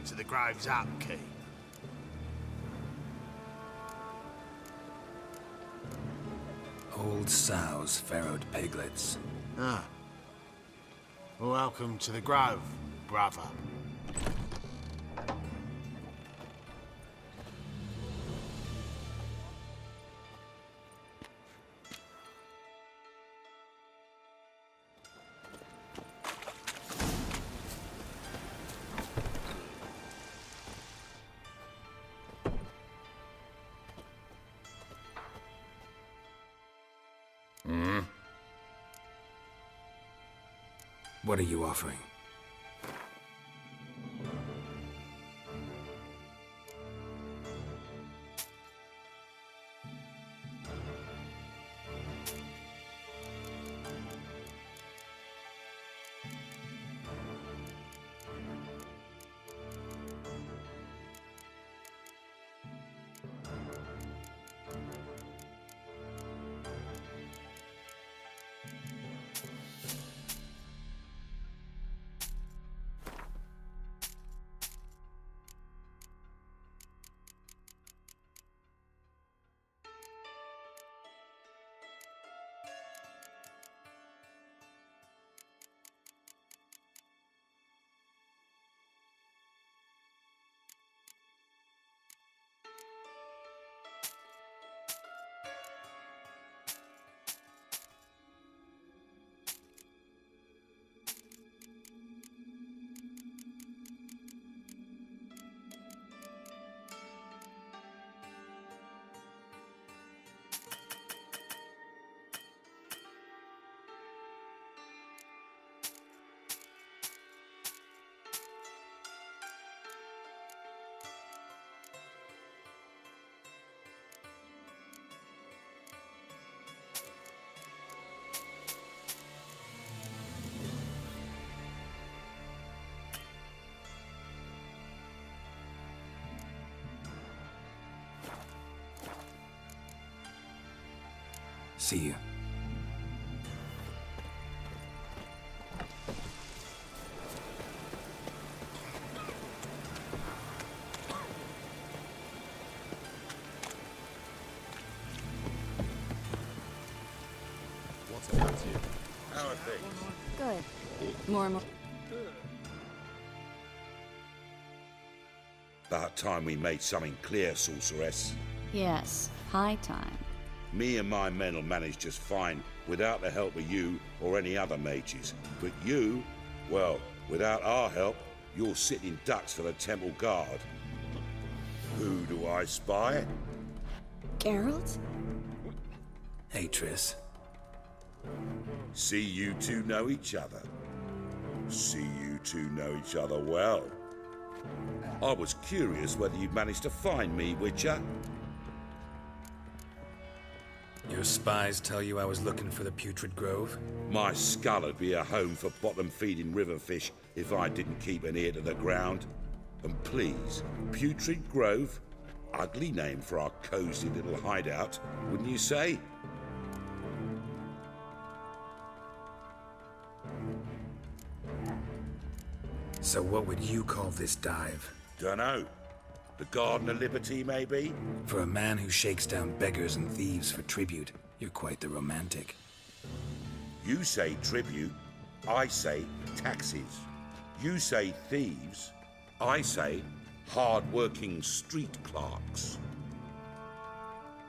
to the Grave's upkeep. Old sows, farrowed piglets. Ah. Welcome to the Grove, brother. What are you offering? See you. What's about you? How are things? Good. More and more. About time we made something clear, sorceress. Yes, high time. Me and my men will manage just fine without the help of you or any other mages. But you, well, without our help, you're sitting ducks for the temple guard. Who do I spy? Geralt? Hey, Triss. See you two know each other. See you two know each other well. I was curious whether you'd managed to find me, Witcher. Your spies tell you I was looking for the Putrid Grove? My skull would be a home for bottom-feeding river fish if I didn't keep an ear to the ground. And please, Putrid Grove? Ugly name for our cozy little hideout, wouldn't you say? So what would you call this dive? Dunno. The Garden of Liberty, maybe? For a man who shakes down beggars and thieves for tribute, you're quite the romantic. You say tribute, I say taxes. You say thieves, I say hard-working street clerks.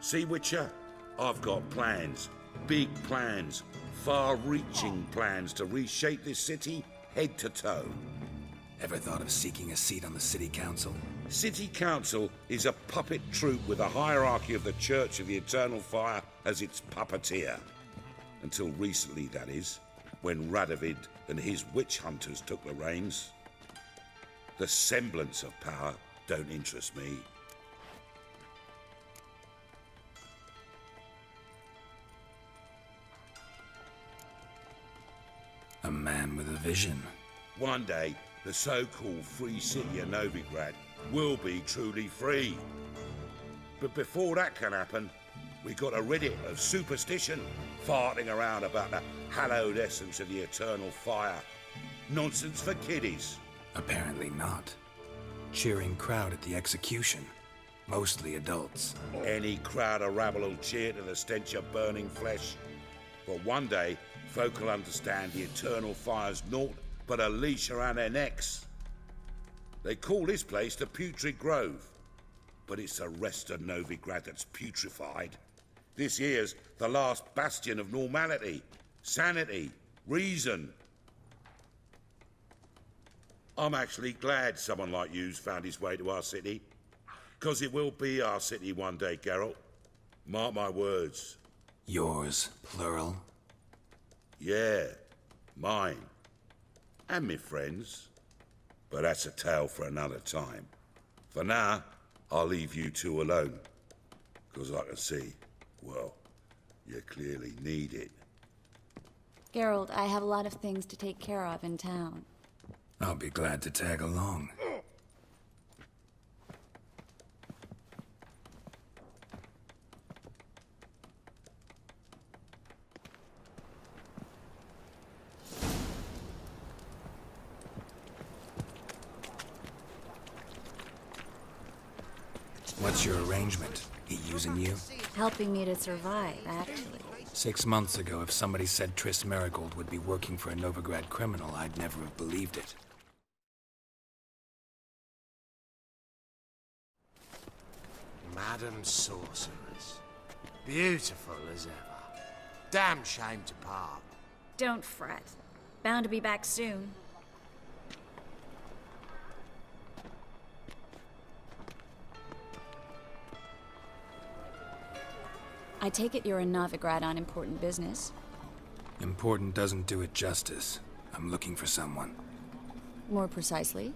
See, Witcher? I've got plans. Big plans. Far-reaching plans to reshape this city head to toe. Ever thought of seeking a seat on the city council? City Council is a puppet troupe with a hierarchy of the Church of the Eternal Fire as its puppeteer. Until recently, that is, when Radovid and his witch hunters took the reins. The semblance of power don't interest me. A man with a vision. One day, the so-called free city of Novigrad will be truly free. But before that can happen, we got to rid it of superstition, farting around about the hallowed essence of the eternal fire. Nonsense for kiddies. Apparently not. cheering crowd at the execution. Mostly adults. Any crowd of rabble will cheer to the stench of burning flesh. But one day, folk will understand the eternal fire's naught but a leash around their necks. They call this place the Putrid Grove, but it's the rest of Novigrad that's putrefied. This here's the last bastion of normality, sanity, reason. I'm actually glad someone like you's found his way to our city. 'Cause it will be our city one day, Geralt. Mark my words. Yours, plural? Yeah, mine. And me friends. But that's a tale for another time. For now, I'll leave you two alone. 'Cause I can see, well, you clearly need it. Geralt, I have a lot of things to take care of in town. I'll be glad to tag along. What's your arrangement? He using you? Helping me to survive, actually. 6 months ago, if somebody said Triss Marigold would be working for a Novigrad criminal, I'd never have believed it. Madam Sorceress. Beautiful as ever. Damn shame to part. Don't fret. Bound to be back soon. I take it you're in Novigrad on important business. Important doesn't do it justice. I'm looking for someone. More precisely?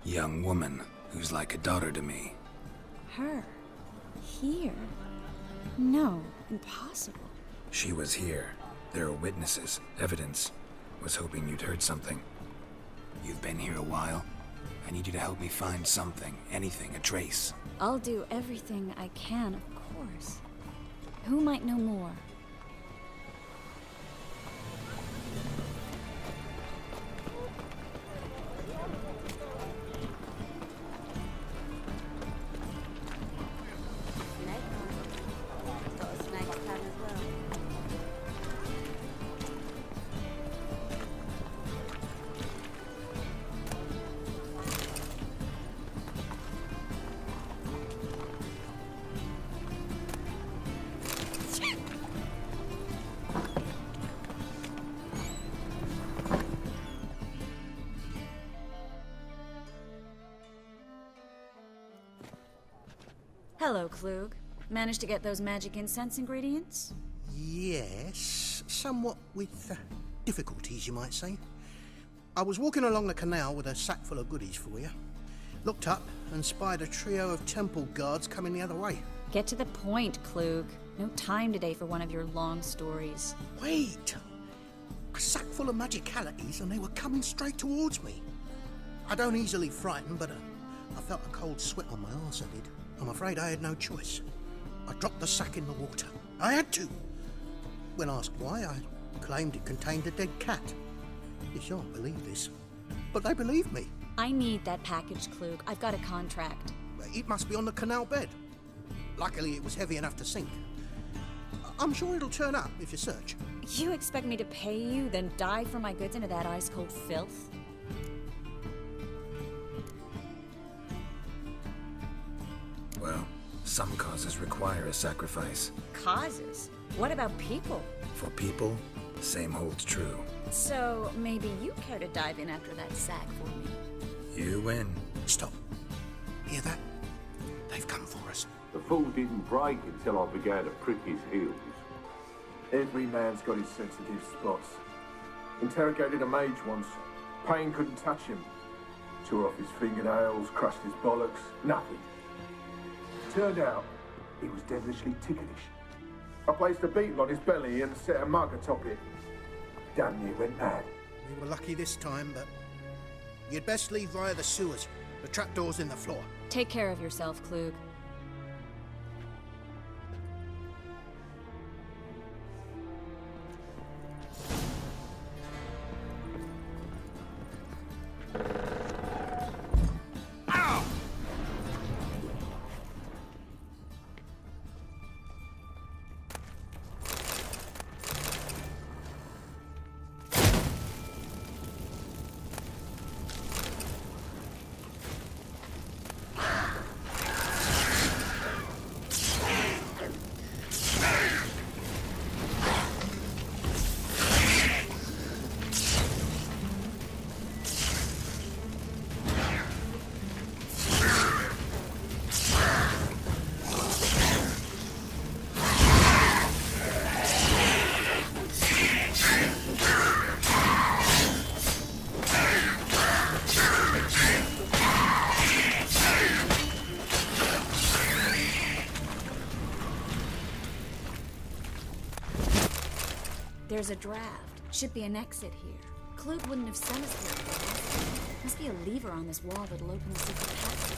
Young woman who's like a daughter to me. Her? Here? No, impossible. She was here. There are witnesses, evidence. Was hoping you'd heard something. You've been here a while. I need you to help me find something, anything, a trace. I'll do everything I can, of course. Who might know more? Hello, Klug. Managed to get those magic incense ingredients? Yes, somewhat with difficulties, you might say. I was walking along the canal with a sack full of goodies for you. Looked up and spied a trio of temple guards coming the other way. Get to the point, Klug. No time today for one of your long stories. Wait! A sack full of magicalities and they were coming straight towards me. I don't easily frighten, but I felt a cold sweat on my arse, I did. I'm afraid I had no choice. I dropped the sack in the water. I had to. When asked why, I claimed it contained a dead cat. You shan't believe this, but they believed me. I need that package, Klug. I've got a contract. It must be on the canal bed. Luckily, it was heavy enough to sink. I'm sure it'll turn up if you search. You expect me to pay you, then dive for my goods into that ice-cold filth? Well, some causes require a sacrifice. Causes? What about people? For people, same holds true. So, maybe you care to dive in after that sack for me? You win. Stop. Hear that? They've come for us. The fall didn't break until I began to prick his heels. Every man's got his sensitive spots. Interrogated a mage once. Pain couldn't touch him. Tore off his fingernails, crushed his bollocks, nothing. Turned out, he was devilishly ticklish. I placed a beetle on his belly and set a mug atop it. Damn near went mad. We were lucky this time, but you'd best leave via the sewers. The trapdoor's in the floor. Take care of yourself, Klug. There's a draft. Should be an exit here. Klug wouldn't have sent us here for this. Must be a lever on this wall that'll open the secret passage.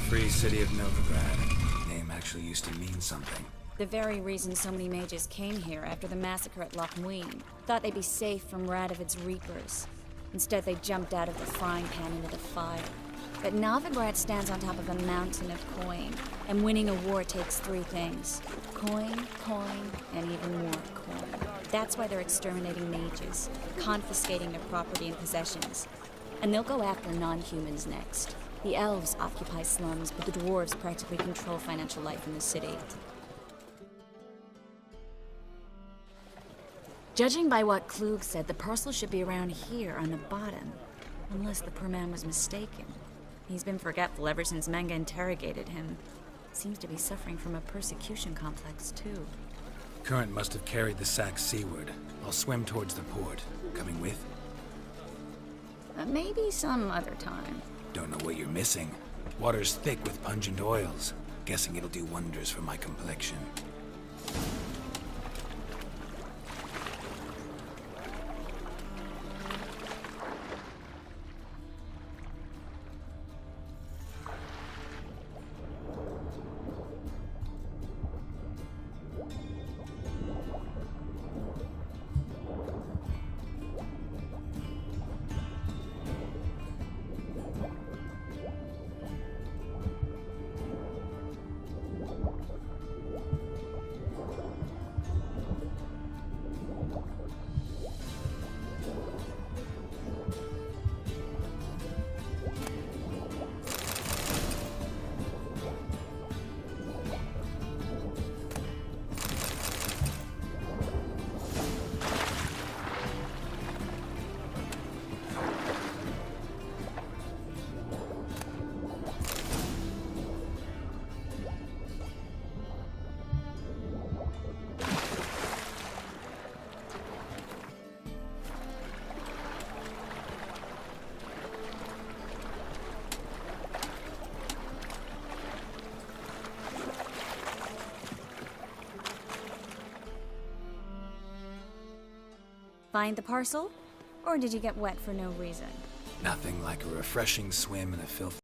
Free city of Novigrad. Name actually used to mean something. The very reason so many mages came here after the massacre at Loch Muin. Thought they'd be safe from Radovid's reapers. Instead, they jumped out of the frying pan into the fire. But Novigrad stands on top of a mountain of coin, and winning a war takes three things. Coin, and even more coin. That's why they're exterminating mages, confiscating their property and possessions. And they'll go after non-humans next. The elves occupy slums, but the dwarves practically control financial life in the city. Judging by what Klug said, the parcel should be around here on the bottom. Unless the poor man was mistaken. He's been forgetful ever since Manga interrogated him. Seems to be suffering from a persecution complex, too. Current must have carried the sack seaward. I'll swim towards the port. Coming with? Maybe some other time. Don't know what you're missing. Water's thick with pungent oils. Guessing it'll do wonders for my complexion. Find the parcel? Or did you get wet for no reason? Nothing like a refreshing swim in a filthy